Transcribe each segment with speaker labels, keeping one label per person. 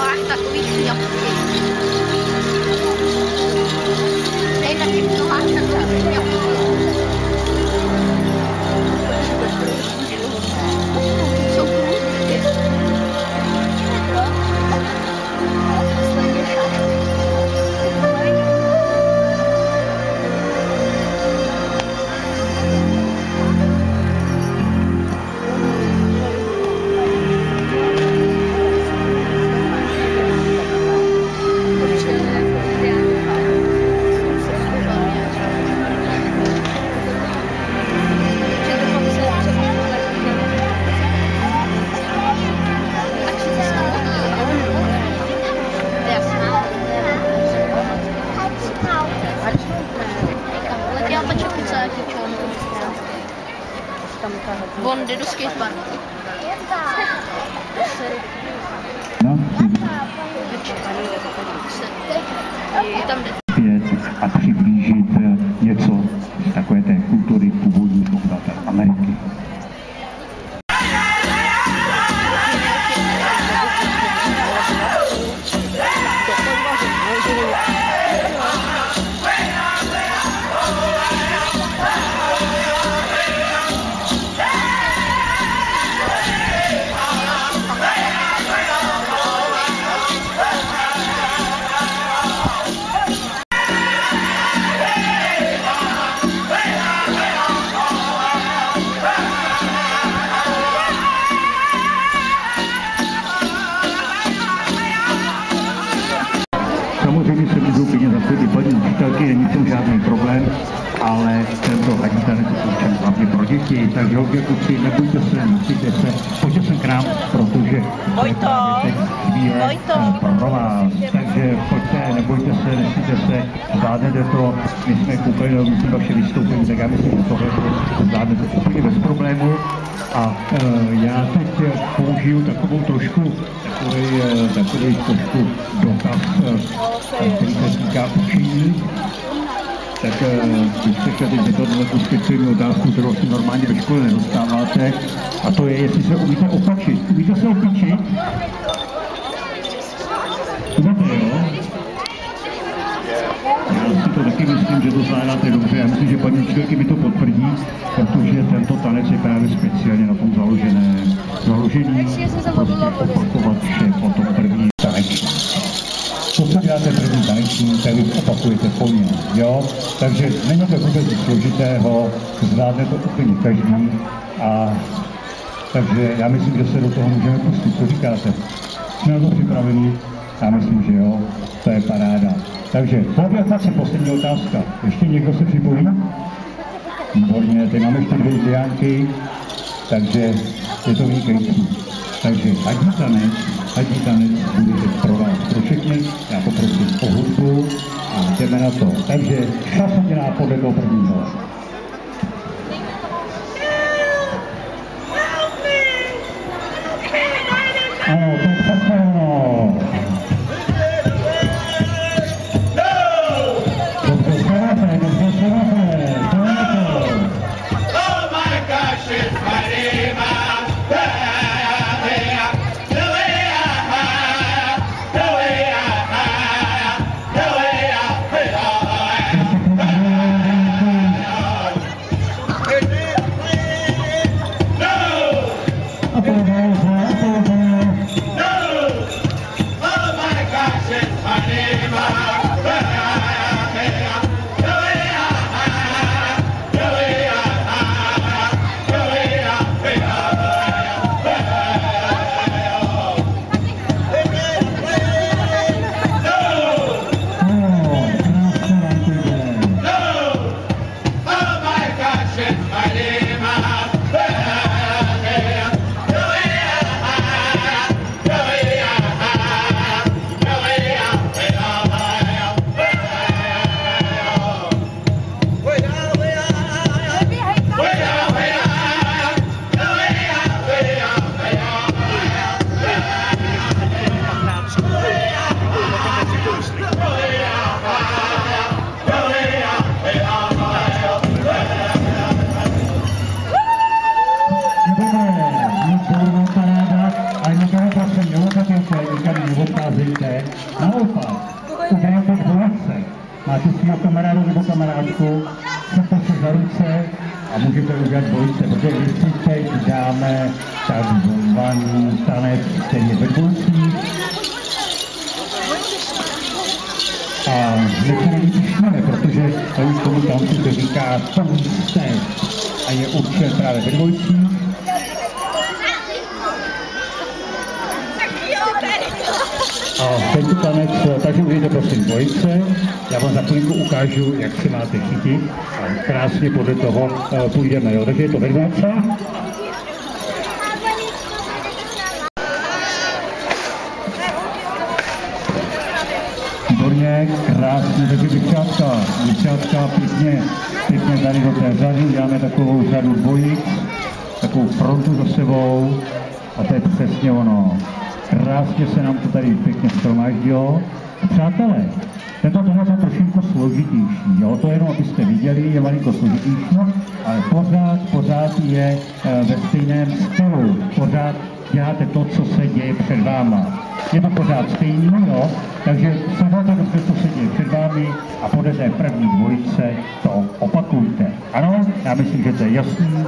Speaker 1: máš takový šňapky. Dej na těch nohách takový šňapky. Jsou průzky. Von jde do skateparku.
Speaker 2: No.
Speaker 1: Tam jde.
Speaker 2: A přiblížit něco z takové té kultury původních obyvatel Ameriky. Samozřejmě se můžou klidně zapojit paní učitelky, není v tom žádný problém, ale tento hradní tanec je určen hlavně pro děti, takže hodně kluci, nebojte se, musíte se, pojďte sem k nám, protože to je právě teď chvíle pro vás, takže pojďte, nebojte se, nesmíte se, zvládnete to, my jsme koukali na myslím vaše vystoupení, tak já myslím, že tohle zvládnete úplně bez problému. A já teď použiju takovou trošku, takový trošku dotaz, který se týká učení. Tak když jste chtěli zeptat tu speciální otázku, kterou si normálně ve škole nedostáváte, a to je, jestli se umíte opačit. Umíte se opačit? Umíte, jo? Já si to taky myslím, že to zvládáte dobře. Já myslím, že paní učitelky mi to potvrdí, protože tento tanec je právě speciálně na tom založený prostě opakovat vše po tom první taneční. To, co děláte první taneční, tak vy opakujete po něm, jo? Takže není to vůbec nic složitého, zvládne to úplně každý. A takže já myslím, že se do toho můžeme pustit. Co říkáte? Jsme na to připraveni? Já myslím, že jo, to je paráda. Takže pokračující poslední otázka. Ještě někdo se připojí? Výborně, teď máme ještě 2 indiánky, takže je to vynikající. Takže hadí tanec bude teď pro vás, pro všechny. Já poprosím o hudbu a jdeme na to. Takže čas udělá podle toho prvního. Ano, to je přesně ono. dvojice. Naopak, uděláte dvojice. Máte svého kamaráda nebo kamarádku, chcete se za ruce a můžete udělat dvojice, protože když si teď dáme takzvaný tanec, který je ve dvojicích. A my se není píšmeme, protože už tomu tanci se říká two-step a je určen právě ve dvojicích. A tento tanec, takže uvidíte prosím dvojice, já vám za chvilku ukážu, jak se máte chytit a krásně podle toho půjdeme, jo. Takže je to ve dvojce. Výborně, krásně, takže děvčátka pěkně tady do té řady, uděláme takovou řadu dvojic, takovou frontu za sebou a to je přesně ono. Krásně se nám to tady pěkně shromáždilo. Přátelé, tento tanec je trošku složitější, jo? To jenom, abyste viděli, je malinko složitější, ale pořád je ve stejném stylu, pořád děláte to, co se děje před váma. Je to pořád stejný, jo? Takže sledujte dobře, co se děje před vámi a podle té první dvojice to opakujte. Ano, já myslím, že to je jasný.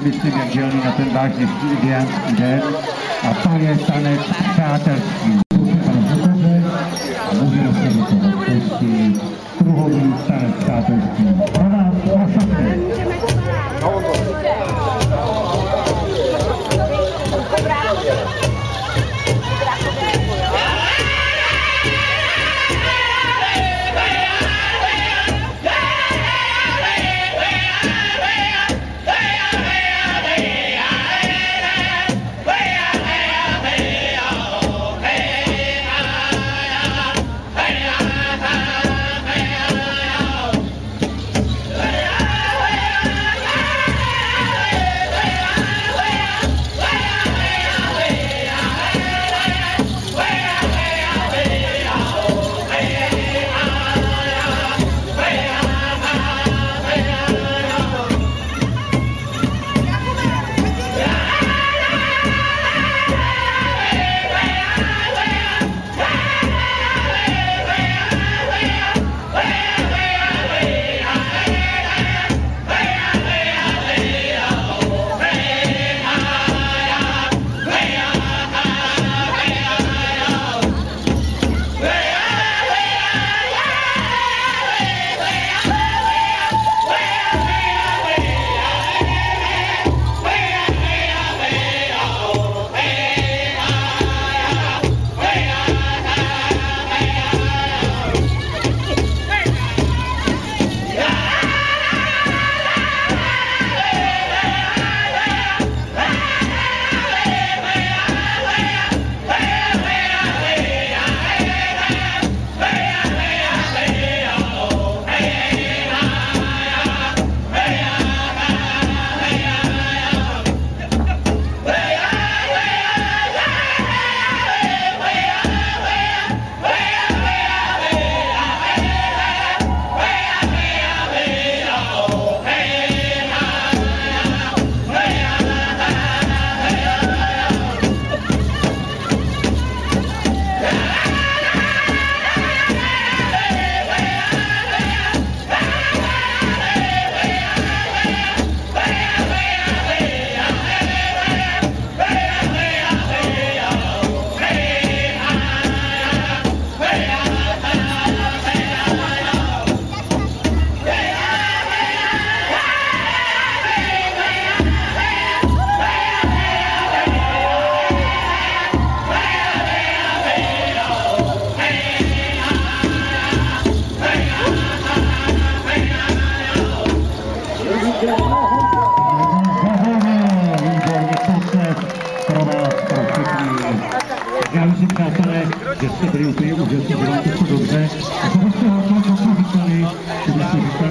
Speaker 2: myslím, jak dělný na ten váš dnešní den. A to je tanec přátelský. A můžeme se do toho pustit. Kruhový tanec přátelský. Pro nás, pro všechny.
Speaker 3: Yeah!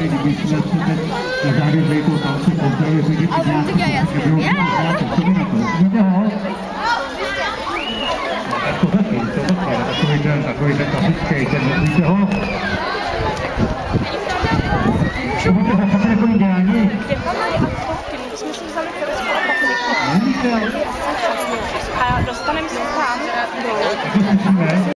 Speaker 2: kdybychom si teď závěřili toho talce pozdravit lidi, co by na to? To taky, takový ten klasický, ten víte ho? To máte fakt jako ideální?
Speaker 3: My jsme si vzali teleskop a
Speaker 2: Nevíte?
Speaker 3: a dostaneme se tam dolů.
Speaker 2: Tak to zkusíme.